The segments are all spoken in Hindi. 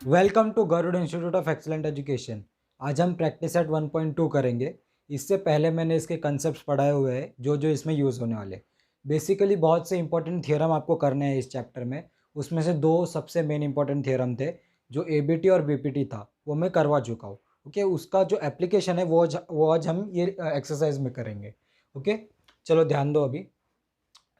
Welcome to Garud institute of excellent education. आज हम प्रैक्टिस एट 1.2 करेंगे। इससे पहले मैंने इसके कंसेप्ट पढ़ाए हुए हैं जो जो इसमें यूज़ होने वाले। बेसिकली बहुत से इंपॉर्टेंट थियरम आपको करने हैं इस चैप्टर में। उसमें से दो सबसे मेन इंपॉर्टेंट थियरम थे, जो एबीटी और बीपीटी था, वो मैं करवा चुका हूँ। ओके, उसका जो एप्लीकेशन है वो आज हम ये एक्सरसाइज में करेंगे। ओके, चलो ध्यान दो। अभी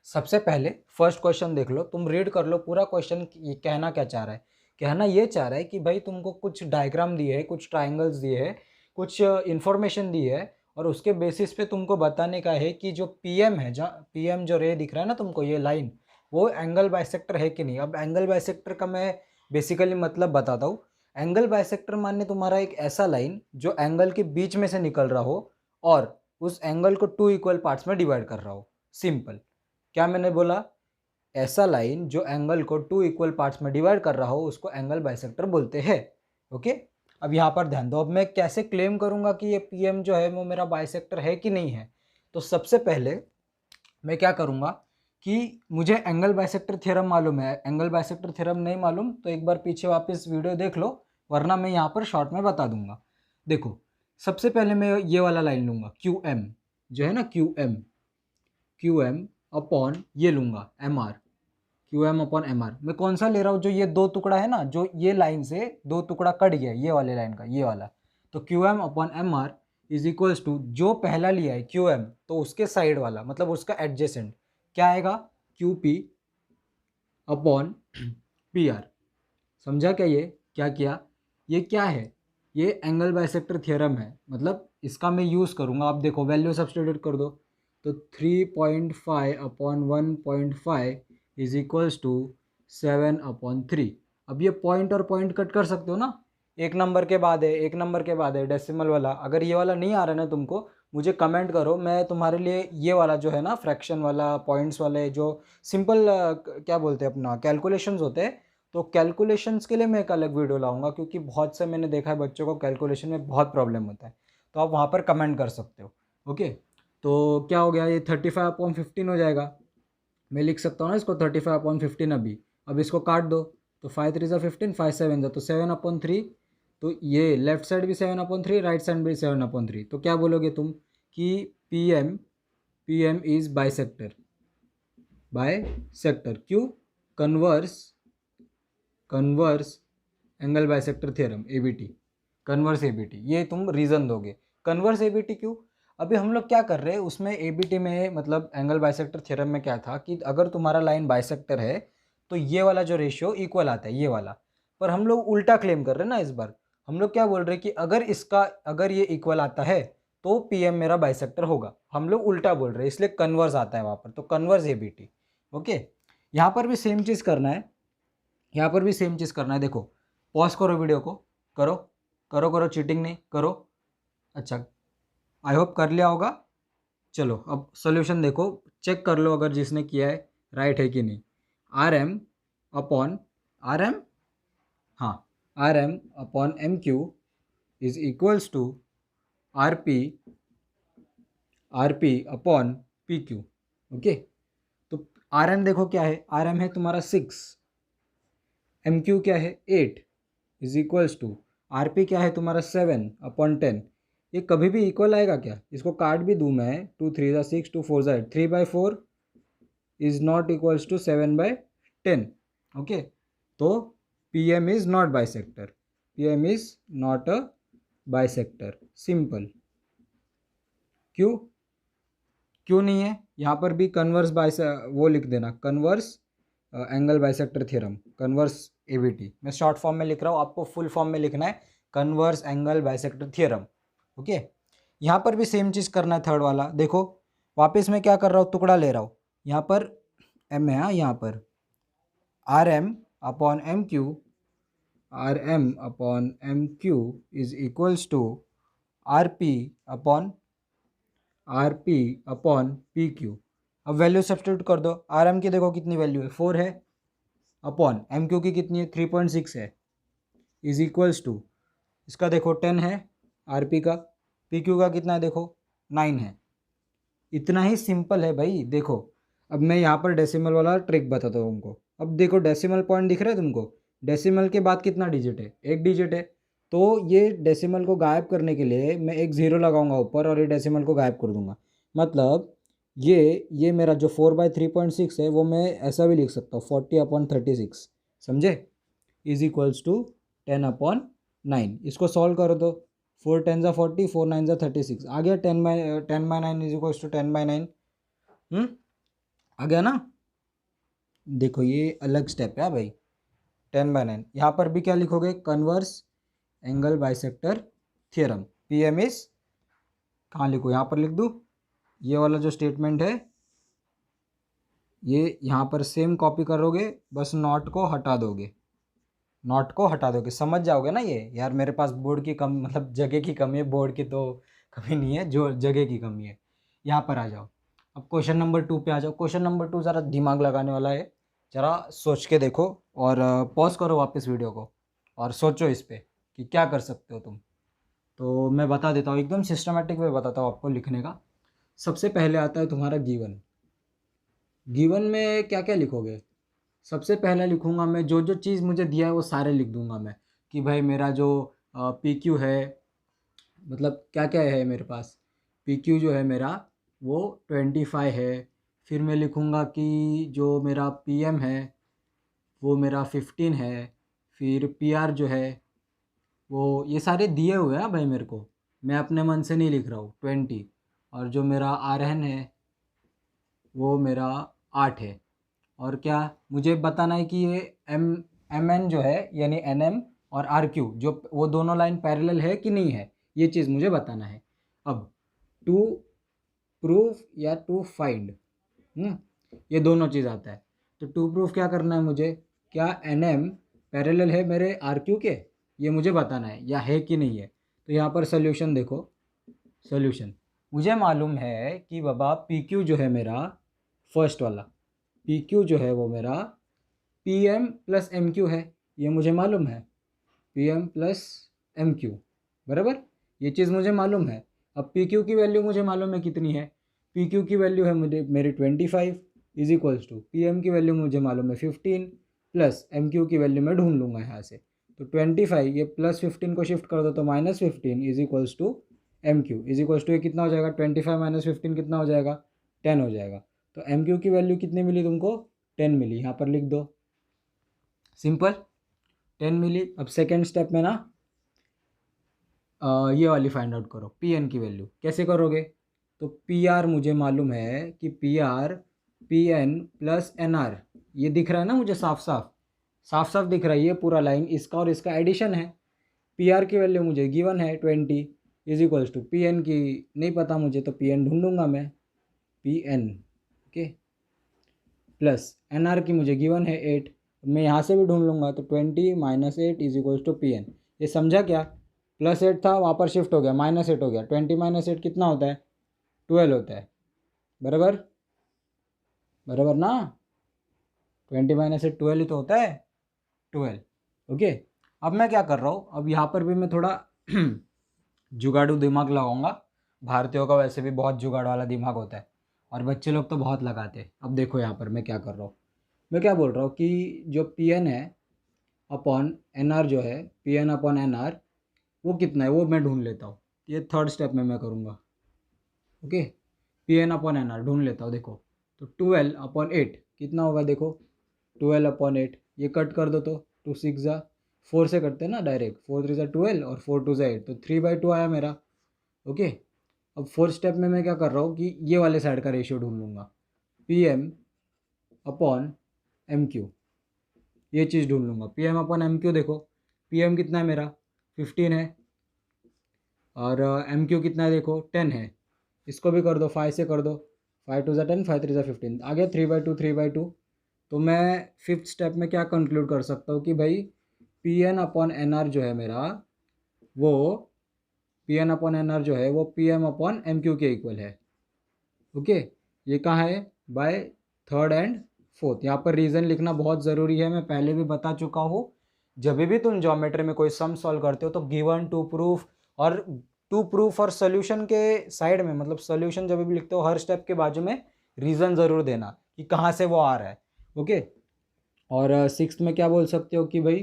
सबसे पहले फर्स्ट क्वेश्चन देख लो, तुम रीड कर लो पूरा क्वेश्चन। ये कहना क्या चाह रहा है? कहना ये चाह रहा है कि भाई तुमको कुछ डायग्राम दिए है, कुछ ट्राइंगल्स दिए है, कुछ इंफॉर्मेशन दी है, और उसके बेसिस पे तुमको बताने का है कि जो पीएम है, जहाँ पीएम जो रे दिख रहा है ना तुमको, ये लाइन, वो एंगल बाइसेक्टर है कि नहीं। अब एंगल बाइसेक्टर का मैं बेसिकली मतलब बताता हूँ। एंगल बाइसेक्टर माने तुम्हारा एक ऐसा लाइन जो एंगल के बीच में से निकल रहा हो और उस एंगल को टू इक्वल पार्ट्स में डिवाइड कर रहा हो। सिंपल। क्या मैंने बोला? ऐसा लाइन जो एंगल को टू इक्वल पार्ट्स में डिवाइड कर रहा हो उसको एंगल बाइसेक्टर बोलते हैं। ओके, अब यहाँ पर ध्यान दो। अब मैं कैसे क्लेम करूँगा कि ये पीएम जो है वो मेरा बाइसेक्टर है कि नहीं है? तो सबसे पहले मैं क्या करूँगा कि मुझे एंगल बाइसेक्टर थ्योरम मालूम है। एंगल बाइसेक्टर थ्योरम नहीं मालूम तो एक बार पीछे वापस वीडियो देख लो, वरना मैं यहाँ पर शॉर्ट में बता दूंगा। देखो, सबसे पहले मैं ये वाला लाइन लूँगा, क्यू एम जो है ना, क्यू एम अपॉन ये लूँगा M R. Q M upon M R मैं कौन सा ले रहा हूँ? जो ये दो टुकड़ा है ना, जो ये लाइन से दो टुकड़ा कट गया, ये वाले लाइन का, ये वाला। तो Q M upon M R is equals to जो पहला लिया है क्यू एम, तो उसके साइड वाला मतलब उसका एडजेसेंट क्या आएगा? Q P upon P R. समझा क्या? ये क्या किया? ये क्या है? ये एंगल बाइसेक्टर थ्योरम है, मतलब इसका मैं यूज़ करूँगा। आप देखो, वैल्यू सब्स्टिट्यूट कर दो तो 3.5 अपॉन 1.5 इज इक्वल्स टू 7/3। अब ये पॉइंट और पॉइंट कट कर सकते हो ना, एक नंबर के बाद है, एक नंबर के बाद है डेसिमल वाला। अगर ये वाला नहीं आ रहा है ना तुमको, मुझे कमेंट करो, मैं तुम्हारे लिए ये वाला जो है ना, फ्रैक्शन वाला, पॉइंट्स वाले, जो सिंपल क्या बोलते हैं अपना, कैलकुलेशंस होते हैं, तो कैलकुलेशंस के लिए मैं एक अलग वीडियो लाऊंगा, क्योंकि बहुत से मैंने देखा है बच्चों को कैलकुलेशन में बहुत प्रॉब्लम होता है। तो आप वहाँ पर कमेंट कर सकते हो। ओके, तो क्या हो गया? ये 35/15 हो जाएगा। मैं लिख सकता हूँ ना इसको 35/15 अभी। अब इसको काट दो तो 5 3 ज़ा 15, 5 7 ज़ा तो 7/3। तो ये लेफ्ट साइड भी 7/3, राइट साइड भी 7/3। तो क्या बोलोगे तुम कि P M is bisector क्यों? Converse converse angle bisector theorem ABT, converse ABT, ये तुम रीज़न दोगे। कन्वर्स एबीटी क्यों? अभी हम लोग क्या कर रहे हैं उसमें, एबीटी में मतलब एंगल बाइसेक्टर थ्योरम में क्या था कि अगर तुम्हारा लाइन बाइसेक्टर है तो ये वाला जो रेशियो इक्वल आता है, ये वाला। पर हम लोग उल्टा क्लेम कर रहे हैं ना इस बार। हम लोग क्या बोल रहे हैं कि अगर ये इक्वल आता है तो पीएम मेरा बाइसेक्टर होगा। हम लोग उल्टा बोल रहे हैं, इसलिए कन्वर्स आता है वहाँ पर, तो कन्वर्स एबीटी। ओके, यहाँ पर भी सेम चीज़ करना है, यहाँ पर भी सेम चीज़ करना है। देखो, पॉज करो वीडियो को, करो करो करो, चीटिंग नहीं करो। अच्छा, आई होप कर लिया होगा। चलो अब सॉल्यूशन देखो, चेक कर लो अगर जिसने किया है राइट है कि नहीं। R M upon R M, हाँ, R M upon M Q is equals to R P upon P Q. Okay, तो आर एम देखो क्या है, आर एम है तुम्हारा 6, एम क्यू क्या है 8, is equals to R P क्या है तुम्हारा 7/10। ये कभी भी इक्वल आएगा क्या? इसको काट भी दूँ मैं, 2 3 ज़ा 6, 2 4 ज़ा 8, 3/4 is not equals to 7/10। Okay, तो P M is not bisector, P M is not a bisector. Simple. क्यों? क्यों नहीं है? यहाँ पर भी कन्वर्स वो लिख देना, converse angle bisector theorem, converse ABT. मैं शॉर्ट फॉर्म में लिख रहा हूँ, आपको फुल फॉर्म में लिखना है, converse angle bisector theorem. Okay, यहाँ पर भी सेम चीज़ करना है, थर्ड वाला। देखो वापस मैं क्या कर रहा हूँ, टुकड़ा ले रहा हूँ। यहाँ पर एम है, हाँ, यहाँ पर R M upon M Q, R M upon M Q is equals to R P upon P Q. अब वैल्यू सब्स्टिट्यूट कर दो। आर एम की देखो कितनी वैल्यू है, 4 है, अपॉन एम क्यू की कितनी है, 3.6 है, इज इक्वल्स टू इसका देखो 10 है आर पी का, पी क्यू का कितना है देखो 9 है। इतना ही सिंपल है भाई। देखो, अब मैं यहाँ पर डेसिमल वाला ट्रिक बताता हूँ तुमको। अब देखो डेसिमल पॉइंट दिख रहा है तुमको, डेसिमल के बाद कितना डिजिट है, एक डिजिट है। तो ये डेसिमल को गायब करने के लिए मैं एक ज़ीरो लगाऊंगा ऊपर और ये डेसिमल को गायब कर दूंगा। मतलब ये मेरा जो 4/3.6 है वो मैं ऐसा भी लिख सकता हूँ 40/36, समझे, इज इक्वल्स टू 10/9। इसको सॉल्व करो तो 4 10 40, 4 9 36, आ गया 10/9 इज इक्वल्स टू 10/9। आ गया ना। देखो ये अलग स्टेप है भाई। 10/9 यहाँ पर भी क्या लिखोगे, converse angle bisector theorem, PM is, कहाँ लिखो, यहाँ पर लिख दूँ, ये वाला जो स्टेटमेंट है ये यहाँ पर सेम कॉपी करोगे, बस नॉट को हटा दोगे, नॉट को हटा दोगे, समझ जाओगे ना। ये यार मेरे पास बोर्ड की कम मतलब जगह की कमी है, बोर्ड की तो कमी नहीं है, जो जगह की कमी है। यहाँ पर आ जाओ, अब क्वेश्चन नंबर 2 पे आ जाओ। क्वेश्चन नंबर 2 ज़रा दिमाग लगाने वाला है, ज़रा सोच के देखो और पॉज करो वापस वीडियो को और सोचो इस पर कि क्या कर सकते हो तुम। तो मैं बता देता हूँ, एकदम सिस्टमेटिक वे बताता हूँ आपको लिखने का। सबसे पहले आता है तुम्हारा गिवन। गिवन में क्या क्या लिखोगे, सबसे पहले लिखूंगा मैं जो जो चीज़ मुझे दिया है वो सारे लिख दूंगा मैं, कि भाई मेरा जो पी क्यू है, मतलब क्या क्या है मेरे पास, पी क्यू जो है मेरा वो 25 है। फिर मैं लिखूंगा कि जो मेरा पी एम है वो मेरा 15 है। फिर पी आर जो है वो, ये सारे दिए हुए हैं भाई मेरे को, मैं अपने मन से नहीं लिख रहा हूँ, 20। और जो मेरा आर एन है वो मेरा 8 है। और क्या मुझे बताना है कि ये एम एन जो है यानी एन एम और आर क्यू जो वो दोनों लाइन पैरेलल है कि नहीं है, ये चीज़ मुझे बताना है। अब टू प्रूफ या टू फाइंड, ये दोनों चीज़ आता है। तो टू प्रूफ क्या करना है मुझे, क्या एन एम पैरेलल है मेरे आर क्यू के, ये मुझे बताना है या है कि नहीं है। तो यहाँ पर सोल्यूशन देखो, सोल्यूशन मुझे मालूम है कि बाबा पी क्यू जो है मेरा फर्स्ट वाला, पी क्यू जो है वो मेरा P M plus M Q है, ये मुझे मालूम है, P M plus M Q, बराबर, ये चीज़ मुझे मालूम है। अब पी क्यू की वैल्यू मुझे मालूम है कितनी है, पी क्यू की वैल्यू है मुझे मेरी 25 is equals to P M की वैल्यू मुझे मालूम है 15 प्लस एम क्यू की वैल्यू मैं ढूंढ लूँगा यहाँ से। तो 25 ये +15 को शिफ्ट कर दो तो -15 is equals to M Q is equals to, ये कितना हो जाएगा, 25 - 15 कितना हो जाएगा, 10 हो जाएगा। तो एम क्यू की वैल्यू कितनी मिली तुमको, 10 मिली, यहाँ पर लिख दो, सिंपल, 10 मिली। अब सेकेंड स्टेप में ना ये वाली फाइंड आउट करो, पी एन की वैल्यू कैसे करोगे। तो पी आर मुझे मालूम है कि P R P N plus N R, ये दिख रहा है ना मुझे, साफ साफ साफ साफ दिख रहा है, ये पूरा लाइन इसका और इसका एडिशन है। पी आर की वैल्यू मुझे गिवन है 20 is equals to, P N की नहीं पता मुझे तो पी एन ढूंढूंगा मैं, P N okay, plus N R की मुझे गिवन है 8, मैं यहाँ से भी ढूंढ लूँगा। तो 20 - 8 is equals to P N, ये समझा क्या, +8 था वहाँ पर शिफ्ट हो गया -8 हो गया, 20 - 8 कितना होता है, 12 होता है, बराबर, बराबर ना, 20 - 8 12 ही तो होता है, 12 ओके। अब मैं क्या कर रहा हूँ, अब यहाँ पर भी मैं थोड़ा जुगाड़ू दिमाग लगाऊंगा, भारतीयों का वैसे भी बहुत जुगाड़ वाला दिमाग होता है और बच्चे लोग तो बहुत लगाते हैं। अब देखो यहाँ पर मैं क्या कर रहा हूँ, मैं क्या बोल रहा हूँ कि जो पी एन है अपॉन एन आर जो है, P N upon N R वो कितना है वो मैं ढूंढ लेता हूँ, ये थर्ड स्टेप में मैं करूँगा okay. P N upon N R ढूंढ लेता हूँ, देखो तो 12/8 कितना होगा, देखो 12/8, ये कट कर दो तो 2 6 ज़ा 4 से करते हैं ना डायरेक्ट, 4 3 ज़ा 12 और 4 2 ज़ा 8, तो 3/2 आया मेरा ओके। अब फोर्थ स्टेप में मैं क्या कर रहा हूँ कि ये वाले साइड का रेशियो ढूंढ लूँगा, P M upon M Q, ये चीज़ ढूंढ लूँगा, P M upon M Q. देखो पी एम कितना है मेरा 15 है और एम क्यू कितना है, देखो 10 है, इसको भी कर दो 5 से कर दो, 5 2 ज़ा 10, 5 3 ज़ा 15, आ गया 3/2 3/2। तो मैं फिफ्थ स्टेप में क्या कंक्लूड कर सकता हूँ कि भाई P N upon N R जो है मेरा वो, P N upon N R जो है वो P M upon M Q के इक्वल है ओके। ये कहाँ है, बाय थर्ड एंड फोर्थ, यहाँ पर रीज़न लिखना बहुत ज़रूरी है, मैं पहले भी बता चुका हूँ। जब भी तुम ज्योमेट्री में कोई सम सॉल्व करते हो तो गिवन टू प्रूफ, और टू प्रूफ और सोल्यूशन के साइड में, मतलब सोल्यूशन जब भी लिखते हो हर स्टेप के बाजू में रीज़न ज़रूर देना कि कहाँ से वो आ रहा है ओके। और सिक्स्थ में क्या बोल सकते हो कि भाई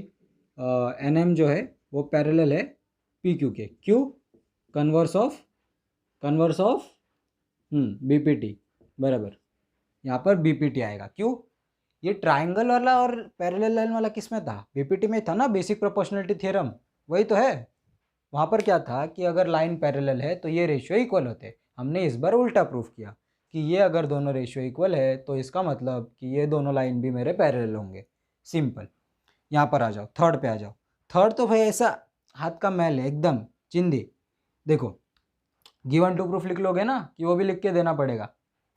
एन एम जो है वो पैरेलल है पी क्यू के, क्यों? Converse of B P T, बराबर, यहाँ पर बी पी टी आएगा। क्यों? ये ट्राइंगल वाला और पैरेलल लाइन वाला किस में था? बी पी टी में था ना, बेसिक प्रोपोर्शनलिटी थ्योरम, वही तो है। वहाँ पर क्या था कि अगर लाइन पैरेलल है तो ये रेशियो इक्वल होते। हमने इस बार उल्टा प्रूफ किया कि ये अगर दोनों रेशियो इक्वल है तो इसका मतलब कि ये दोनों लाइन भी मेरे पैरेलल होंगे। सिंपल। यहाँ पर आ जाओ, थर्ड पे आ जाओ। थर्ड तो भाई ऐसा हाथ का मैल है एकदम चिंदी। देखो, गिवन टू प्रूफ लिख लोगे ना, कि वो भी लिख के देना पड़ेगा?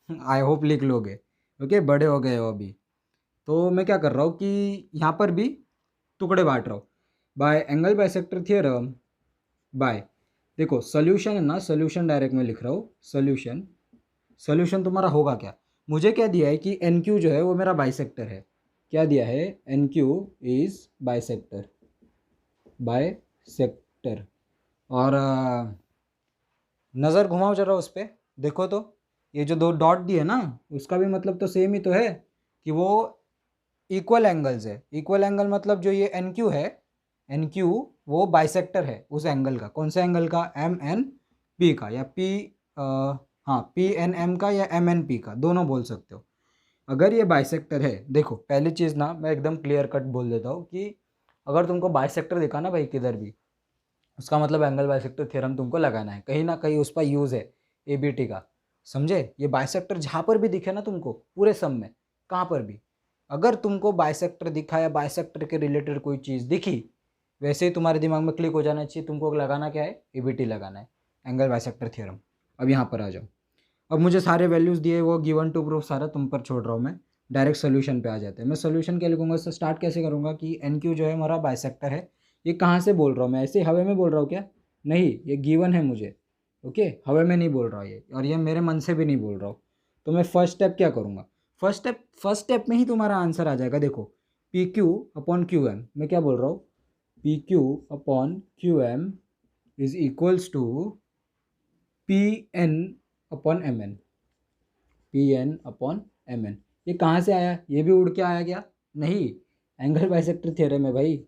आई होप लिख लोगे। ओके, बड़े हो गए हो अभी। तो मैं क्या कर रहा हूँ कि यहाँ पर भी टुकड़े बांट रहा हूँ। By angle bisector theorem, by, देखो सोल्यूशन है ना, सोल्यूशन डायरेक्ट में लिख रहा हूँ। सोल्यूशन तुम्हारा होगा क्या? मुझे क्या दिया है कि एन क्यू जो है वो मेरा बाइसेक्टर है। क्या दिया है? एन क्यू इज बाइसेक्टर, और नज़र घुमाओ जरा उस पर, देखो तो ये जो दो डॉट दिए ना, उसका भी मतलब तो सेम ही तो है कि वो इक्वल एंगल्स है। इक्वल एंगल मतलब जो ये एन क्यू है, एन क्यू वो बाइसेक्टर है उस एंगल का। कौन सा एंगल का? एम एन पी का, या पी हाँ पी एन एम का, या एम एन पी का, दोनों बोल सकते हो। अगर ये बाइसेक्टर है, देखो पहली चीज़ ना मैं एकदम क्लियर कट बोल देता हूँ कि अगर तुमको बाइसेक्टर दिखा ना भाई किधर भी, उसका मतलब एंगल बाइसेक्टर थ्योरम तुमको लगाना है। कहीं ना कहीं उस पर यूज़ है ए बी टी का, समझे? ये बाइसेक्टर जहाँ पर भी दिखे ना तुमको पूरे सम में, कहाँ पर भी अगर तुमको बाइसेक्टर दिखा या बाइसेक्टर के रिलेटेड कोई चीज़ दिखी, वैसे ही तुम्हारे दिमाग में क्लिक हो जाना चाहिए तुमको लगाना क्या है? ए बी टी लगाना है, एंगल बाइसेक्टर थ्योरम। अब यहाँ पर आ जाओ। अब मुझे सारे वैल्यूज़ दिए, वो गिवन टू प्रूफ सारा तुम पर छोड़ रहा हूँ मैं, डायरेक्ट सोल्यूशन पे आ जाते हैं। मैं सोल्यूशन क्या लिखूंगा? इससे स्टार्ट कैसे करूँगा कि एन क्यू जो है हमारा बाइसेक्टर है। ये कहाँ से बोल रहा हूँ मैं? ऐसे हवा में बोल रहा हूँ क्या? नहीं, ये गिवन है मुझे। ओके, हवा में नहीं बोल रहा ये, और ये मेरे मन से भी नहीं बोल रहा हूँ। तो मैं फर्स्ट स्टेप क्या करूँगा? फर्स्ट स्टेप में ही तुम्हारा आंसर आ जाएगा। देखो, P Q upon Q M, मैं क्या बोल रहा हूँ? P Q upon Q M is equals to P N upon M N, P N upon M N. ये कहाँ से आया? ये भी उड़ के आया क्या? नहीं, एंगल बाइसेक्टर थ्योरम है भाई।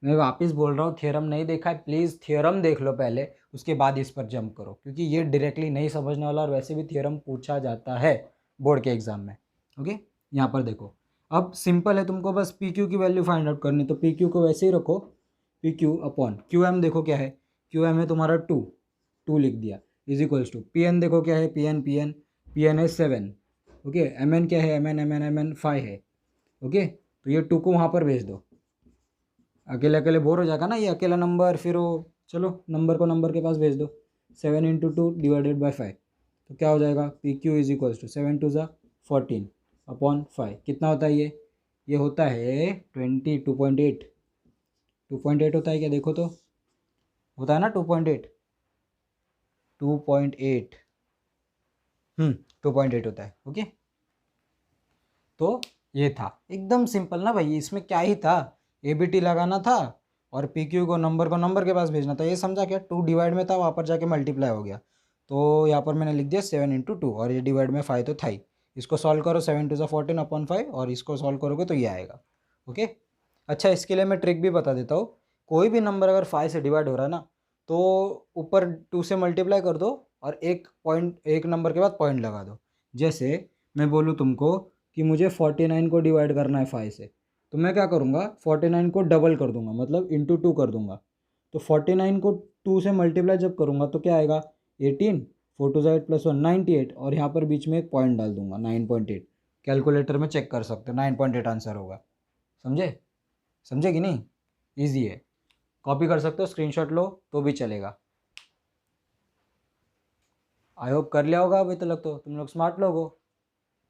मैं वापस बोल रहा हूँ, थ्योरम नहीं देखा है प्लीज़ थ्योरम देख लो पहले, उसके बाद इस पर जंप करो, क्योंकि ये डायरेक्टली नहीं समझने वाला, और वैसे भी थ्योरम पूछा जाता है बोर्ड के एग्जाम में। ओके, यहाँ पर देखो, अब सिंपल है, तुमको बस पी क्यू की वैल्यू फाइंड आउट करनी, तो पी क्यू को वैसे ही रखो, P Q upon Q M. देखो क्या है? क्यू एम है तुम्हारा 2 लिख दिया, is equals to P N. देखो क्या है? पी एन है 7। ओके, एम एन क्या है? एम एन 5 है। ओके, तो ये 2 को वहाँ पर भेज दो। अकेले अकेले बोर हो जाएगा ना ये अकेला नंबर, फिर वो चलो नंबर को नंबर के पास भेज दो। 7 इंटू 2 डिवाइडेड बाई 5, तो क्या हो जाएगा? P Q is equals to 7 to ज़ा 14 अपॉन 5। कितना होता है ये होता है 22.8। 2.8 होता है क्या? देखो तो, होता है ना 2.8, 2.8, 2.8 होता है। ओके, तो ये था एकदम सिंपल ना भाई, इसमें क्या ही था? ए बी टी लगाना था और पी क्यू को नंबर के पास भेजना था। ये समझा क्या? 2 डिवाइड में था, वहाँ पर जाके मल्टीप्लाई हो गया। तो यहाँ पर मैंने लिख दिया 7 इंटू 2, और ये डिवाइड में 5 तो था ही। इसको सॉल्व करो, 7 टू ज़ा 14 अपॉन 5, और इसको सॉल्व करोगे तो ये आएगा। ओके, अच्छा इसके लिए मैं ट्रिक भी बता देता हूँ। कोई भी नंबर अगर 5 से डिवाइड हो रहा है ना, तो ऊपर 2 से मल्टीप्लाई कर दो, और एक नंबर के बाद पॉइंट लगा दो। जैसे मैं बोलूँ तुमको कि मुझे 49 को डिवाइड करना है 5 से, तो मैं क्या करूँगा? 49 को डबल कर दूंगा, मतलब इंटू 2 कर दूंगा। तो 49 को 2 से मल्टीप्लाई जब करूँगा तो क्या आएगा? 18, 4 टू ज़ा 8 प्लस 1 98, और यहाँ पर बीच में एक पॉइंट डाल दूंगा 9.8। कैलकुलेटर में चेक कर सकते हो, 9.8 आंसर होगा। समझे? समझे कि नहीं? ईजी है, कॉपी कर सकते हो, स्क्रीनशॉट लो तो भी चलेगा। आई होप कर लिया होगा अभी तक, तो तुम लोग स्मार्ट लोग हो।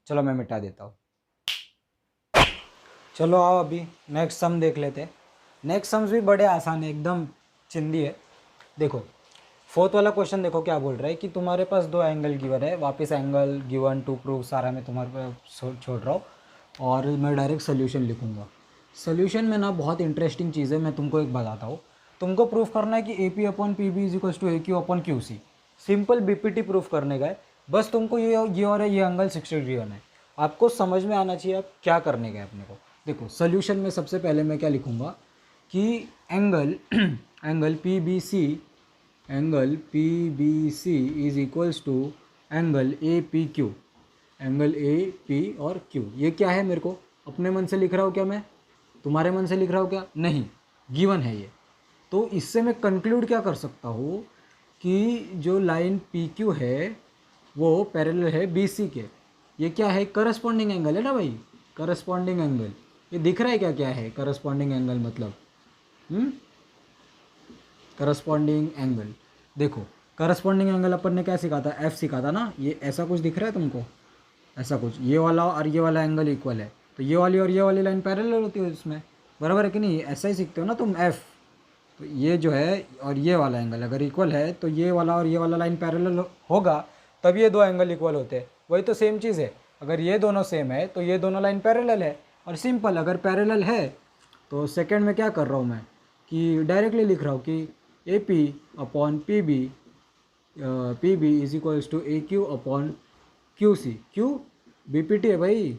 चलो मैं मिटा देता हूँ। चलो आओ अभी नेक्स्ट सम देख लेते हैं। नेक्स्ट सम्स भी बड़े आसान है, एकदम चिंदी है। देखो फोर्थ वाला क्वेश्चन, देखो क्या बोल रहा है कि तुम्हारे पास 2 एंगल गिवन है। वापस एंगल गिवन टू प्रूफ सारा मैं तुम्हारे पे छोड़ रहा हूँ, और मैं डायरेक्ट सोल्यूशन लिखूँगा। सोल्यूशन में ना बहुत इंटरेस्टिंग चीज़ है, मैं तुमको एक बताता हूँ। तुमको प्रूफ करना है कि A P upon P B is equals to A Q upon Q C. Simple B P T proof करने का है। बस तुमको ये और ये एंगल 60 डिग्री होना है। आपको समझ में आना चाहिए आप क्या करने का है अपने को। देखो सोल्यूशन में सबसे पहले मैं क्या लिखूँगा कि angle angle P B C is equals to angle A P Q, angle A P और क्यू। ये क्या है, मेरे को अपने मन से लिख रहा हूँ क्या, मैं तुम्हारे मन से लिख रहा हूँ क्या, नहीं, गिवन है ये। तो इससे मैं कंक्लूड क्या कर सकता हूँ कि जो लाइन पी क्यू है वो पैरेलल है बी सी के। ये क्या है, करस्पॉन्डिंग एंगल है ना भाई, करस्पॉन्डिंग एंगल। ये दिख रहा है क्या, क्या है करस्पॉन्डिंग एंगल मतलब, करस्पॉन्डिंग एंगल। देखो करस्पॉन्डिंग एंगल अपन ने क्या सीखा था, एफ सीखा था ना। ये ऐसा कुछ दिख रहा है तुमको, ऐसा कुछ, ये वाला और ये वाला एंगल इक्वल है, तो ये वाली और ये वाली लाइन पैरेलल होती है इसमें, बराबर है कि नहीं। ऐसा ही सीखते हो ना तुम, एफ, तो ये जो है और ये वाला एंगल अगर इक्वल है तो ये वाला और ये वाला लाइन पैरेलल होगा, तब ये दो एंगल इक्वल होते हैं। वही तो सेम चीज़ है, अगर ये दोनों सेम है तो ये दोनों लाइन पैरेलल है। और सिंपल, अगर पैरेलल है तो सेकंड में क्या कर रहा हूँ मैं कि डायरेक्टली लिख रहा हूँ कि A P upon P B is equals to A Q upon Q C. Q B P T है भाई,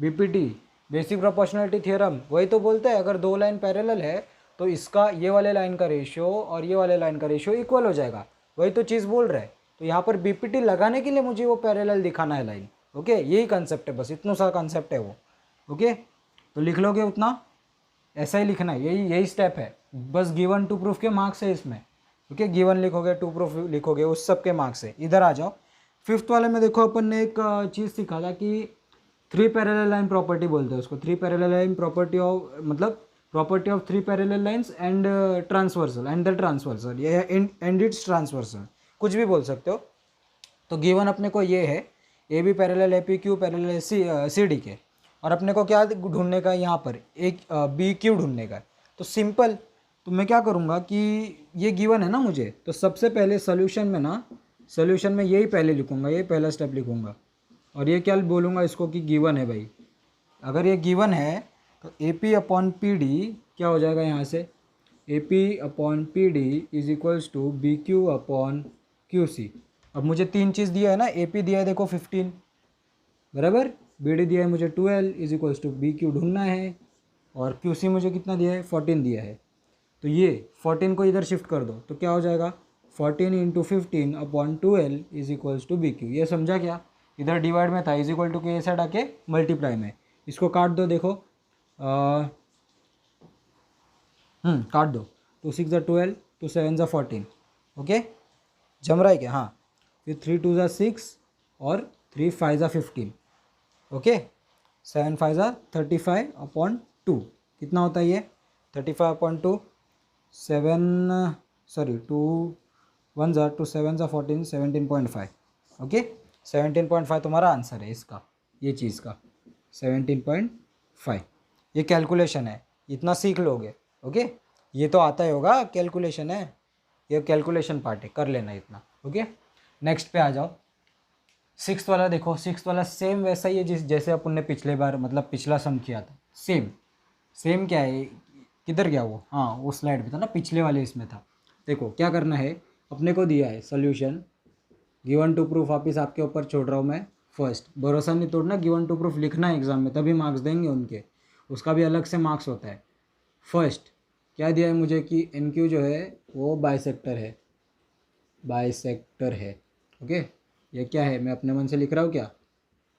B P T basic proportionality theorem. वही तो बोलते हैं अगर दो लाइन पैरेलल है तो इसका ये वाले लाइन का रेशियो और ये वाले लाइन का रेशियो इक्वल हो जाएगा। वही तो चीज़ बोल रहा है। तो यहाँ पर बी पी टी लगाने के लिए मुझे वो पैरेलल दिखाना है लाइन। ओके, यही कंसेप्ट है, बस इतना सा कंसेप्ट है वो। ओके, तो लिख लोगे उतना, ऐसा ही लिखना है, यही स्टेप है। बस गिवन टू प्रूफ के मार्क्स है इसमें। ओके, गिवन लिखोगे, टू प्रूफ लिखोगे, उस सब के मार्क्स है। इधर आ जाओ, फिफ्थ वाले में देखो अपन ने एक चीज़ सीखा था कि थ्री पैरेलल लाइन प्रॉपर्टी बोलते हैं उसको। Three parallel line property of, मतलब property of three parallel lines and transversal and the transversal, ये है एंड इट्स ट्रांसवर्सल, कुछ भी बोल सकते हो। तो गिवन अपने को ये है, A B parallel A P Q parallel है सी डी के, और अपने को क्या ढूंढने का है यहाँ पर, एक बी क्यू ढूंढने का है। तो सिंपल, तो मैं क्या करूँगा कि ये गिवन है ना मुझे, तो सबसे पहले सोल्यूशन में ना, सोल्यूशन में यही पहले लिखूँगा, ये पहला स्टेप लिखूँगा, और ये क्या बोलूँगा इसको कि गिवन है भाई। अगर ये गिवन है तो A P upon P D क्या हो जाएगा यहाँ से, A P upon P D is equals to B Q upon Q C. अब मुझे तीन चीज़ दिया है ना, ए पी दिया है देखो 15, बराबर, बी डी दिया है मुझे 12 is equals to B Q ढूंढना है, और क्यू सी मुझे कितना दिया है, 14 दिया है। तो ये 14 को इधर शिफ्ट कर दो तो क्या हो जाएगा, 14 into 15 upon 12 is equals to B Q. ये समझा क्या, इधर डिवाइड में था, इज इक्वल टू के साइड आके मल्टीप्लाई में, इसको काट दो, देखो काट दो, 2 6 12, 2 7 14। ओके, जम रहा है क्या, हाँ, फिर 3 2 6 और 3 5 15। ओके, 7 5 35 अपॉन 2, कितना होता है ये, 35 अपॉन 2, 7 सॉरी 2 1 2 7 14, 17.5। ओके, 17.5 तुम्हारा आंसर है इसका, ये चीज़ का 17.5। ये कैलकुलेशन है, इतना सीख लोगे। ओके, ये तो आता ही होगा, कैलकुलेशन है, ये कैलकुलेशन पार्ट है, कर लेना इतना। ओके, नेक्स्ट पे आ जाओ। सिक्स्थ वाला देखो, सिक्स्थ वाला सेम वैसा ही है जैसे अपन ने पिछले बार, मतलब पिछला सम किया था, सेम क्या है, किधर गया वो, हाँ वो स्लाइड पे था ना, पिछले वाले इसमें था। देखो क्या करना है, अपने को दिया है सोल्यूशन, गिवन टू प्रूफ वापिस आपके ऊपर छोड़ रहा हूँ मैं। फर्स्ट भरोसा नहीं तोड़ना, गिवन टू प्रूफ लिखना है एग्जाम में, तभी मार्क्स देंगे उनके, उसका भी अलग से मार्क्स होता है। फर्स्ट क्या दिया है मुझे कि एन क्यू जो है वो बाइसेक्टर है। ओके, ये क्या है, मैं अपने मन से लिख रहा हूँ क्या,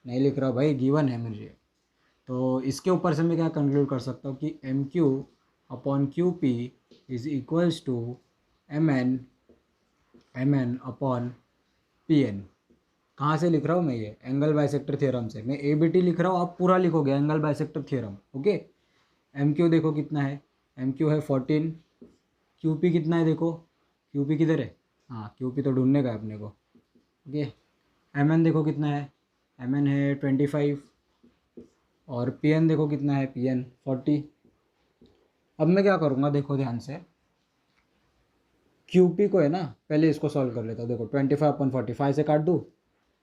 नहीं लिख रहा हूँ भाई, गिवन है मुझे। तो इसके ऊपर से मैं क्या कंक्लूड कर सकता हूँ कि M Q upon Q P is equals to M N upon P N. कहाँ से लिख रहा हूँ मैं, ये एंगल बाइसेक्टर थ्योरम से। मैं ए बी टी लिख रहा हूँ, आप पूरा लिखोगे angle bisector theorem. Okay, M Q देखो कितना है, एम क्यू है 14, क्यू पी कितना है देखो, क्यू पी किधर है, हाँ क्यू पी तो ढूंढने का है अपने को। ओके, एम एन देखो कितना है, एम एन है 25, और पी एन देखो कितना है, पी एन 40। अब मैं क्या करूँगा, देखो ध्यान से, क्यू पी को है ना, पहले इसको सॉल्व कर लेता हूँ। देखो 25 अपॉन 40, 5 से काट दूँ,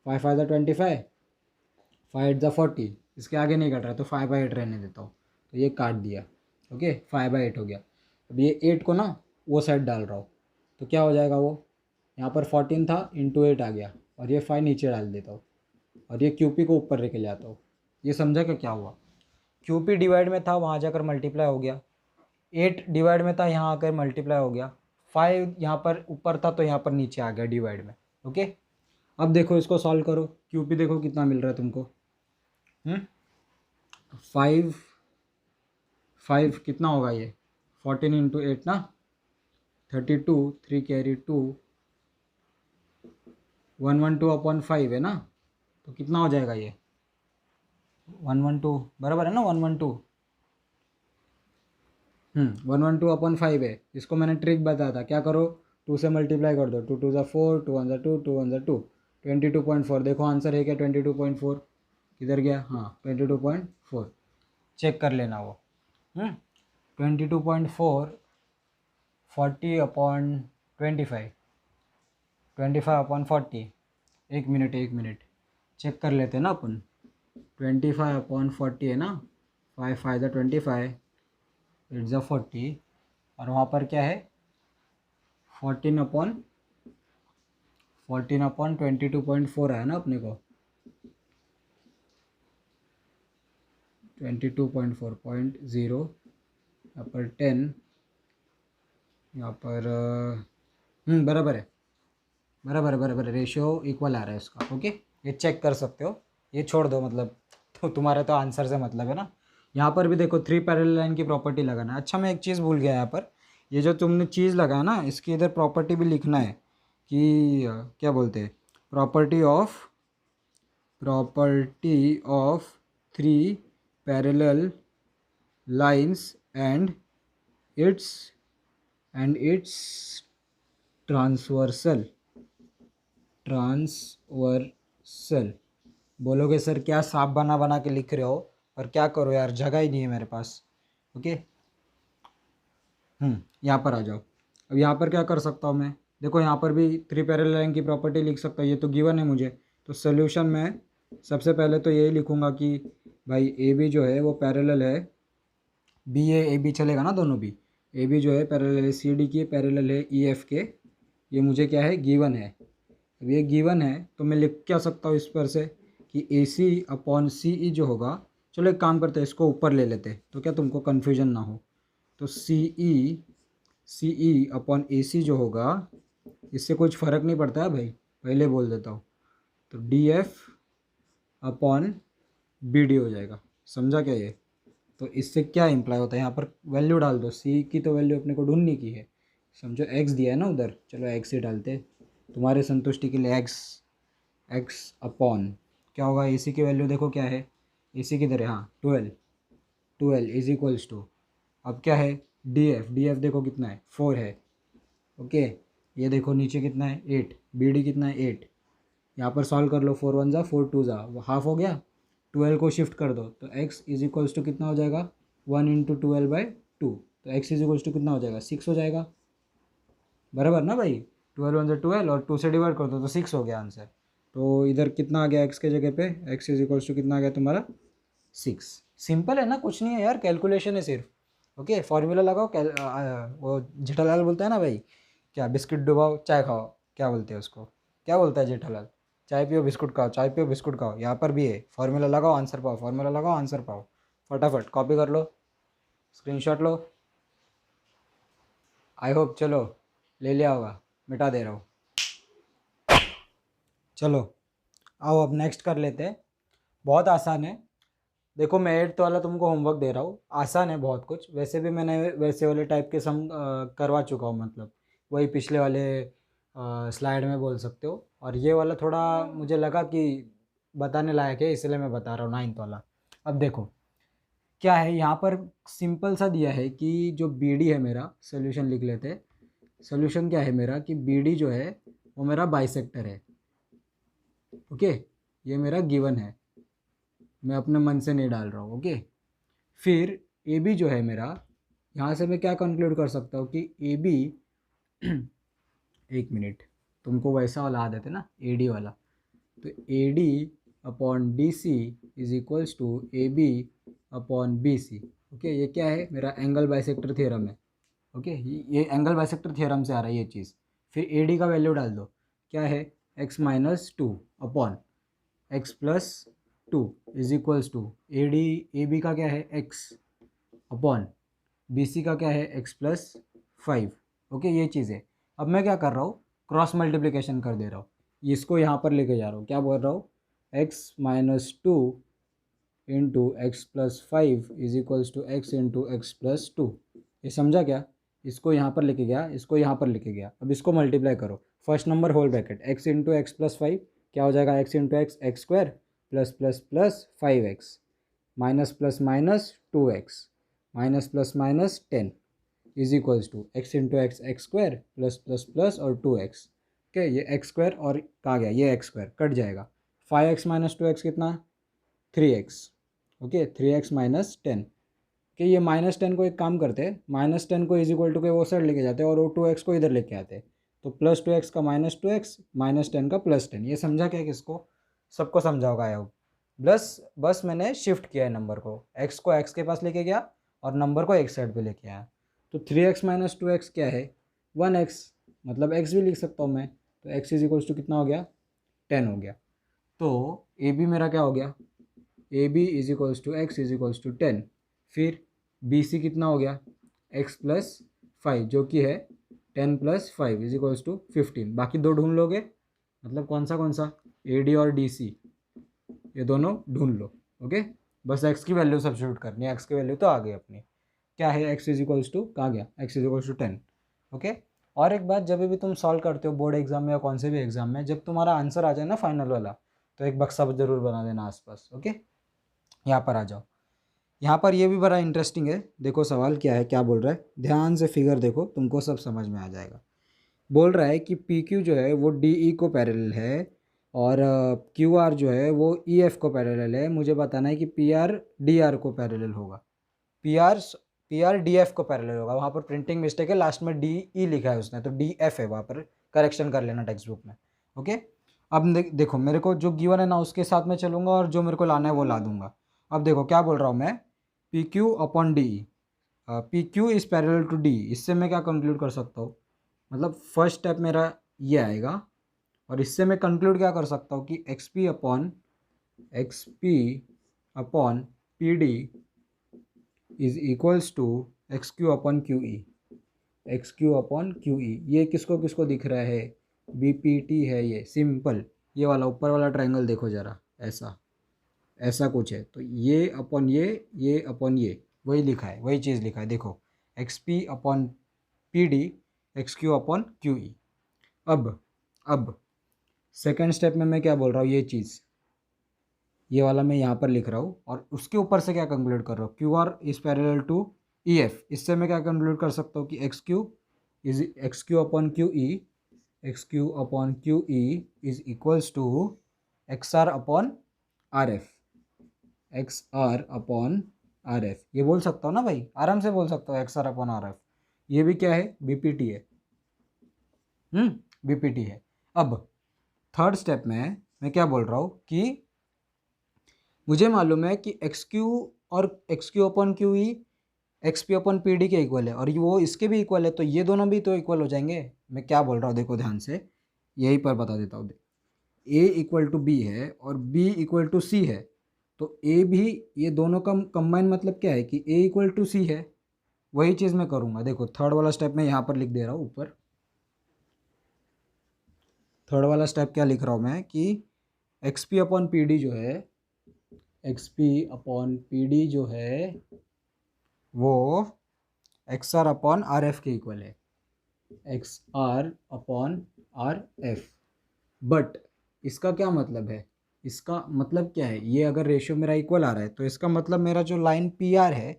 5 5 25, 5 8 40, इसके आगे नहीं कट रहा तो 5/8 रहने देता हूँ, तो ये काट दिया। ओके, 5/8 हो गया। अब ये 8 को ना वो साइड डाल रहा हूँ, तो क्या हो जाएगा, वो यहाँ पर 14 था इंटू 8 आ गया, और ये 5 नीचे डाल देता हूँ, और ये क्यूपी को ऊपर लेके ले आता हूँ। ये समझा क्या हुआ, QP डिवाइड में था, वहाँ जाकर मल्टीप्लाई हो गया। 8 डिवाइड में था, यहाँ आकर मल्टीप्लाई हो गया। 5 यहाँ पर ऊपर था तो यहाँ पर नीचे आ गया डिवाइड में। ओके, अब देखो इसको सॉल्व करो। QP देखो कितना मिल रहा है तुमको। 5 5 कितना होगा ये, 14 इंटू 8 ना, 32, 3 कैरी 2, 112 अपॉन 5 है ना, तो कितना हो जाएगा ये 112 बराबर है ना 112। 112 अपॉन 5 है। इसको मैंने ट्रिक बताया था, क्या करो 2 से मल्टीप्लाई कर दो, 2 2 ज़ा 4, 2 1 ज़ा 2, 2 1 ज़ा 2, 22.4। देखो आंसर है क्या 22.4, किधर गया, हाँ 22.4, चेक कर लेना वो। 22.4 40 अपॉन 25, 25 अपॉन 40। एक मिनट चेक कर लेते हैं ना अपन। 25 अपॉन 40 है ना, 5 5 ज़ा 25, 8 ज़ा 40, और वहाँ पर क्या है 14 अपॉन 22.4 आया ना अपने को, 22.4.0, यहाँ पर 10, यहाँ पर बराबर है, रेशियो इक्वल आ रहा है इसका। ओके, ये चेक कर सकते हो, ये छोड़ दो मतलब, तो तुम्हारे तो आंसर से मतलब है ना। यहाँ पर भी देखो 3 पैरेलल लाइन की प्रॉपर्टी लगाना है। अच्छा मैं एक चीज़ भूल गया यहाँ पर, ये जो तुमने चीज़ लगाया ना, इसकी इधर प्रॉपर्टी भी लिखना है कि क्या बोलते हैं, property of 3 parallel lines and it's transversal. बोलोगे सर क्या साफ बना बना के लिख रहे हो, पर क्या करो यार, जगह ही नहीं है मेरे पास। ओके, यहाँ पर आ जाओ। अब यहाँ पर क्या कर सकता हूँ मैं, देखो यहाँ पर भी 3 पैरेलल लाइन की प्रॉपर्टी लिख सकता हूँ, ये तो गिवन है मुझे। तो सोल्यूशन में सबसे पहले तो यही लिखूँगा कि भाई ए बी जो है वो पैरेलल है, ए बी चलेगा ना दोनों भी। ए बी जो है पैरेलल है सी डी के, पैरेलल है ई एफ के, ये मुझे क्या है गिवन है। अब ये गिवन है तो मैं लिख क्या सकता हूँ इस पर से कि ए सी अपॉन सी ई जो होगा, चलो एक काम करते हैं इसको ऊपर ले लेते तो क्या तुमको कन्फ्यूजन ना हो। तो सी ई अपॉन ए सी जो होगा, इससे कुछ फ़र्क नहीं पड़ता है भाई, पहले बोल देता हूँ। तो D F upon B D हो जाएगा, समझा क्या ये। तो इससे क्या इम्प्लाई होता है, यहाँ पर वैल्यू डाल दो, सी की तो वैल्यू अपने को ढूंढनी की है, समझो एक्स दिया है ना उधर, चलो एक्स ही डालते तुम्हारे संतुष्टि के लिए। एक्स अपॉन क्या होगा, ए सी की वैल्यू देखो क्या है, ए सी किधर है, हाँ 12 इज इक्वल्स टू, अब क्या है डी एफ देखो कितना है 4 है। ओके, ये देखो नीचे कितना है 8, बी डी कितना है 8। यहाँ पर सॉल्व कर लो, 4 1 ज़ा 4 2 ज़ा हाफ हो गया, 12 को शिफ्ट कर दो तो x इज इक्वल्स टू कितना हो जाएगा 1 इंटू 12/2, तो x इज इक्वल्स टू कितना हो जाएगा 6 हो जाएगा, बराबर ना भाई। 12 1 ज़ा 12 और 2 से डिवाइड कर दो तो 6 हो गया आंसर। तो इधर कितना आ गया x के जगह पे, x इज इक्वल्स टू कितना आ गया तुम्हारा 6। सिंपल है ना, कुछ नहीं है यार, कैलकुलेशन है सिर्फ। ओके, फॉर्मूला लगाओ, वो जेठालाल बोलता है ना भाई, क्या बिस्किट डुबाओ चाय खाओ, क्या बोलते हैं उसको, क्या बोलता है जेठालाल, चाय पियो बिस्कुट खाओ, चाय पियो बिस्कुट खाओ। यहाँ पर भी है, फॉर्मूला लगाओ आंसर पाओ, फॉर्मूला लगाओ आंसर पाओ। फटाफट कॉपी कर लो, स्क्रीनशॉट लो। आई होप चलो ले लिया होगा, मिटा दे रहा हूँ। चलो आओ अब नेक्स्ट कर लेते हैं, बहुत आसान है। देखो मैं 8th वाला तुमको होमवर्क दे रहा हूँ, आसान है बहुत कुछ, वैसे भी मैंने वैसे वाले टाइप के सम करवा चुका हूँ, मतलब वही पिछले वाले स्लाइड में बोल सकते हो। और ये वाला थोड़ा मुझे लगा कि बताने लायक है, इसलिए मैं बता रहा हूँ 9th वाला। अब देखो क्या है यहाँ पर, सिंपल सा दिया है कि जो बी डी है मेरा, सोल्यूशन लिख लेते हैं। सोल्यूशन क्या है मेरा कि बी डी जो है वो मेरा बाइसेक्टर है। ओके, ये मेरा गिवन है, मैं अपने मन से नहीं डाल रहा हूँ। ओके, फिर ए बी जो है मेरा, यहाँ से मैं क्या कंक्लूड कर सकता हूँ कि ए बी एक मिनट, तुमको वैसा वाला आदत है ना ए डी वाला, तो A D upon D C is equals to A B upon B C. Okay, ये क्या है मेरा एंगल बाइसेक्टर थ्योरम है। ओके, ये एंगल बाइसेक्टर थ्योरम से आ रहा है ये चीज़। फिर ए डी का वैल्यू डाल दो, क्या है x-2 upon x plus 2 is equals to A B का क्या है x अपॉन बी सी का क्या है x प्लस 5। ओके, ये चीज़ है। अब मैं क्या कर रहा हूँ, क्रॉस मल्टीप्लिकेशन कर दे रहा हूँ, इसको यहाँ पर लेके जा रहा हूँ। क्या बोल रहा हूँ, x minus 2 into x plus 5 is equals to x into x plus 2। ये समझा क्या, इसको यहाँ पर लेके गया, इसको यहाँ पर लेके गया। अब इसको मल्टीप्लाई करो, first number whole bracket x into x plus 5 क्या हो जाएगा, x into x x square plus plus plus 5x minus plus minus 2x minus plus minus 10 is equals to x into x x square plus plus plus और 2x। ओके, ये एक्स स्क्वायर और कहाँ गया, ये एक्स स्क्वायर कट जाएगा। 5x माइनस 2x कितना, 3x। Okay, 3x minus 10। कि ये माइनस 10 को एक काम करते हैं, माइनस 10 को इज इक्वल टू के वो साइड लेके जाते हैं और वो 2x को इधर लेके आते हैं। तो प्लस 2x का माइनस 2x माइनस 10 का प्लस 10। ये समझा क्या किसको, सबको समझा होगा आया हो। बस मैंने शिफ्ट किया है नंबर को, x को x के पास लेके गया और नंबर को एक साइड पे लेके आया। तो 3x माइनस 2x क्या है, 1x, मतलब x भी लिख सकता हूँ मैं। तो x इज इक्वल्स टू कितना हो गया, 10 हो गया। तो ए बी मेरा क्या हो गया, A B is equals to x is equals to 10। फिर बी सी कितना हो गया, x प्लस 5 जो कि है 10 प्लस 5 इज इक्वल्स टू 15। बाकी दो ढूंढ लोगे, मतलब कौन सा ए डी और डी सी, ये दोनों ढूंढ लो। ओके, बस x की वैल्यू सब्स्टिट्यूट करनी है, x की वैल्यू तो आ गई अपनी। क्या है, x इज इक्वल्स टू कहाँ गया, x is equals to 10। Okay, और एक बात, जब भी तुम सॉल्व करते हो बोर्ड एग्जाम में या कौन से भी एग्जाम में, जब तुम्हारा आंसर आ जाए ना फाइनल वाला, तो एक बक्सा जरूर बना देना आसपास। ओके, यहाँ पर आ जाओ। यहाँ पर ये भी बड़ा इंटरेस्टिंग है, देखो सवाल क्या है, क्या बोल रहा है, ध्यान से फिगर देखो, तुमको सब समझ में आ जाएगा। बोल रहा है कि पी क्यू जो है वो डी ई को पैरेलल है और क्यू आर जो है वो ई एफ को पैरेलल है। मुझे बताना है कि पी आर डी आर को पैरेलल होगा। पी आर डी एफ को पैरेलल होगा। वहाँ पर प्रिंटिंग मिस्टेक है, लास्ट में डी ई लिखा है उसने, तो डी एफ है, वहाँ पर करेक्शन कर लेना टेक्स्ट बुक में। ओके, अब देखो मेरे को जो गिवन है ना उसके साथ में चलूँगा और जो मेरे को लाना है वो ला दूंगा। अब देखो क्या बोल रहा हूँ मैं, P Q upon D E, P Q is parallel to D. इससे मैं क्या कंक्लूड कर सकता हूँ, मतलब फर्स्ट स्टेप मेरा ये आएगा और इससे मैं कंक्लूड क्या कर सकता हूँ कि x P upon P D is equals to x Q upon Q E, x Q upon Q E. ये किसको किसको दिख रहा है, बी पी टी है ये, सिंपल। ये वाला ऊपर वाला ट्रायंगल देखो ज़रा, ऐसा कुछ है। तो ये अपॉन ये अपॉन ये, वही लिखा है, वही चीज़ लिखा है। देखो x P upon P D x Q upon Q ई। अब सेकेंड स्टेप में मैं क्या बोल रहा हूँ, ये चीज़, ये वाला मैं यहाँ पर लिख रहा हूँ और उसके ऊपर से क्या कंक्लूड कर रहा हूँ, Q R is parallel to E F. इससे मैं क्या कंक्लूड कर सकता हूँ कि x Q upon Q E, x Q upon Q E is equals to x R upon R F, x R upon R F. ये बोल सकता हूँ ना भाई, आराम से बोल सकता हूँ x R upon R F. ये भी क्या है, बी पी टी है, बी पी टी है। अब थर्ड स्टेप में मैं क्या बोल रहा हूँ कि मुझे मालूम है कि एक्स क्यू और x Q upon Q E x P upon P D के इक्वल है और वो इसके भी इक्वल है, तो ये दोनों भी तो इक्वल हो जाएंगे। मैं क्या बोल रहा हूँ देखो ध्यान से, यहीं पर बता देता हूँ। ए इक्वल टू बी है और बी इक्वल टू सी है, तो ए भी, ये दोनों का कंबाइन मतलब क्या है कि ए इक्वल टू सी है। वही चीज़ मैं करूँगा। देखो थर्ड वाला स्टेप मैं यहाँ पर लिख दे रहा हूँ ऊपर। थर्ड वाला स्टेप क्या लिख रहा हूँ मैं कि x P upon P D जो है, x P upon P D जो है वो x R upon R F के इक्वल है, x R upon R F. But इसका क्या मतलब है, इसका मतलब क्या है, ये अगर रेशियो मेरा इक्वल आ रहा है तो इसका मतलब मेरा जो लाइन पी आर है,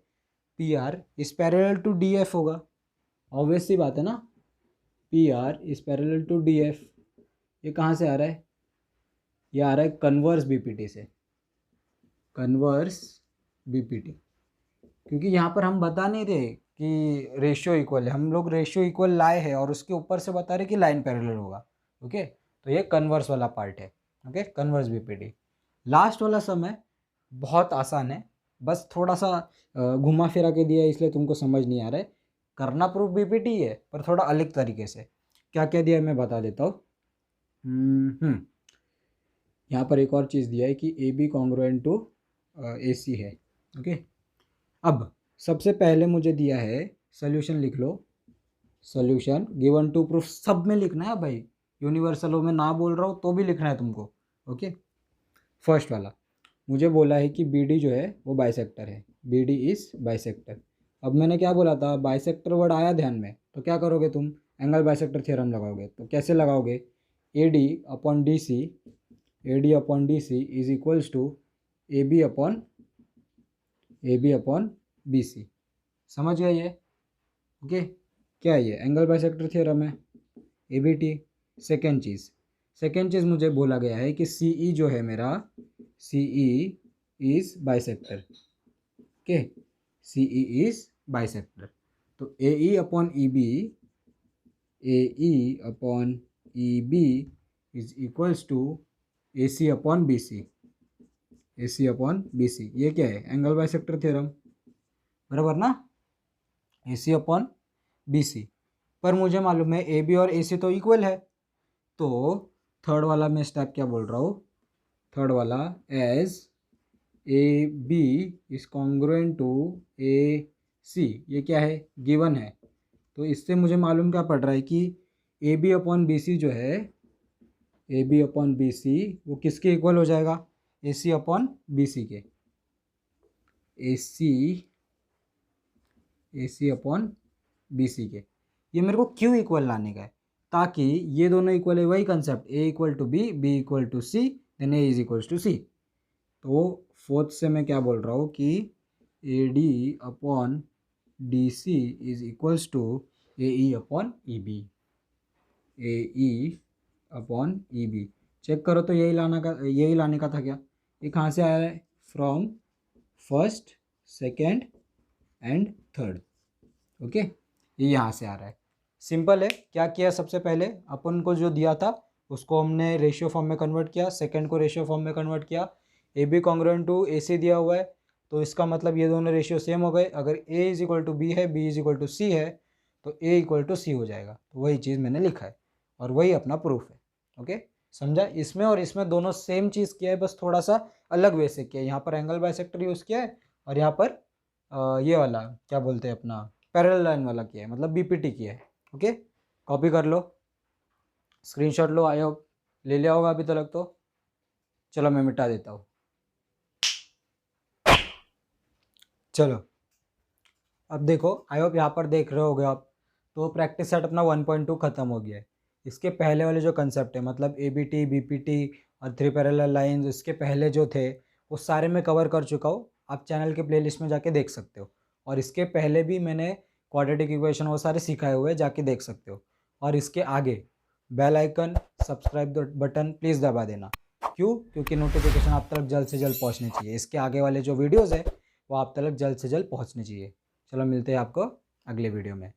P R is parallel to D F होगा। ऑब्वियस सी बात है ना, P R is parallel to D F. ये कहाँ से आ रहा है, ये आ रहा है कन्वर्स बीपीटी से, कन्वर्स बीपीटी। क्योंकि यहाँ पर हम बता नहीं रहे कि रेशियो इक्वल है, हम लोग रेशियो इक्वल लाए हैं और उसके ऊपर से बता रहे कि लाइन पैरेलल होगा। ओके, तो ये कन्वर्स वाला पार्ट है। Okay, converse BPT. लास्ट वाला समय बहुत आसान है, बस थोड़ा सा घुमा फिरा के दिया इसलिए तुमको समझ नहीं आ रहा है। करना प्रूफ बीपीटी है पर थोड़ा अलग तरीके से। क्या क्या दिया है मैं बता देता हूँ। यहाँ पर एक और चीज़ दिया है कि A B congruent to A सी है। ओके, अब सबसे पहले मुझे दिया है सोल्यूशन, लिख लो सोल्यूशन गिवन टू प्रूफ, सब में लिखना है भाई, यूनिवर्सलों में ना बोल रहा हूँ तो भी लिखना है तुमको। ओके, फर्स्ट वाला मुझे बोला है कि बी डी जो है वो बाइसेक्टर है, बी डी इज़ बाइसेक्टर। अब मैंने क्या बोला था, बाइसेक्टर वर्ड आया ध्यान में, तो क्या करोगे तुम, एंगल बाइसेक्टर थ्योरम लगाओगे। तो कैसे लगाओगे, A D upon D C, A D upon D C is equals to A B upon B C. समझ गए ये? ओके, क्या है ये, एंगल बाइसेक्टर थ्योरम है, ए बी टी। सेकेंड चीज़ मुझे बोला गया है कि सी ई जो है मेरा, C E is bisector. Okay, C E is bisector, तो A E upon E B, A E upon E B is equals to A C upon B C, A C upon B C. ये क्या है, एंगल बाइसेक्टर थ्योरम, बराबर ना, ए सी अपॉन बी सी। पर मुझे मालूम है ए बी और ए सी तो इक्वल है, तो थर्ड वाला मैं स्टेप क्या बोल रहा हूँ, थर्ड वाला edge A B is congruent to A C, ये क्या है, गिवन है। तो इससे मुझे मालूम क्या पड़ रहा है कि A B upon B C जो है, A B upon B C वो किसके इक्वल हो जाएगा, ए सी अपॉन बी सी के, ए सी अपॉन बी सी के। ये मेरे को क्यों इक्वल लाने का है, ताकि ये दोनों इक्वल है, वही concept, A equal to B equal to C, then A is equals to C. तो फोर्थ से मैं क्या बोल रहा हूँ कि A D upon D C is equals to A E upon E B, A E upon E B. Check करो तो यही लाने का था क्या, ये कहाँ से आया है, from first, second and third. Okay, ये यहाँ से आ रहा है, सिंपल है। क्या किया, सबसे पहले अपन को जो दिया था उसको हमने रेशियो फॉर्म में कन्वर्ट किया, सेकंड को रेशियो फॉर्म में कन्वर्ट किया, A B congruent to A सी दिया हुआ है, तो इसका मतलब ये दोनों रेशियो सेम हो गए। अगर ए इज इक्वल टू बी है, बी इज इक्वल टू सी है, तो ए इक्वल टू सी हो जाएगा। तो वही चीज़ मैंने लिखा है और वही अपना प्रूफ है। ओके, समझा, इसमें और इसमें दोनों सेम चीज़ किया है, बस थोड़ा सा अलग वे से किया है। यहाँ पर एंगल बाइसेक्टर यूज़ किया है और यहाँ पर ये वाला क्या बोलते हैं अपना पैरेलल लाइन वाला किया है, मतलब बीपीटी किया है। ओके, कॉपी कर लो, स्क्रीनशॉट लो, आई होप ले लिया होगा अभी तक तो। चलो मैं मिटा देता हूँ। चलो अब देखो, आई होप यहाँ पर देख रहे होगे आप, तो प्रैक्टिस सेट अपना 1.2 खत्म हो गया है। इसके पहले वाले जो कंसेप्ट है, मतलब A B T, B P T और 3 पैरेलल लाइन्स, इसके पहले जो थे वो सारे मैं कवर कर चुका हूँ। आप चैनल के प्लेलिस्ट में जाके देख सकते हो। और इसके पहले भी मैंने क्वाड्रेटिक इक्वेशन वो सारे सिखाए हुए, जाके देख सकते हो। और इसके आगे bell icon, subscribe button please दबा देना। क्यों? क्योंकि नोटिफिकेशन आप तक जल्द से जल्द पहुँचनी चाहिए। इसके आगे वाले जो वीडियोज़ है वो आप तक जल्द से जल्द पहुँचनी चाहिए। चलो मिलते हैं आपको अगले वीडियो में।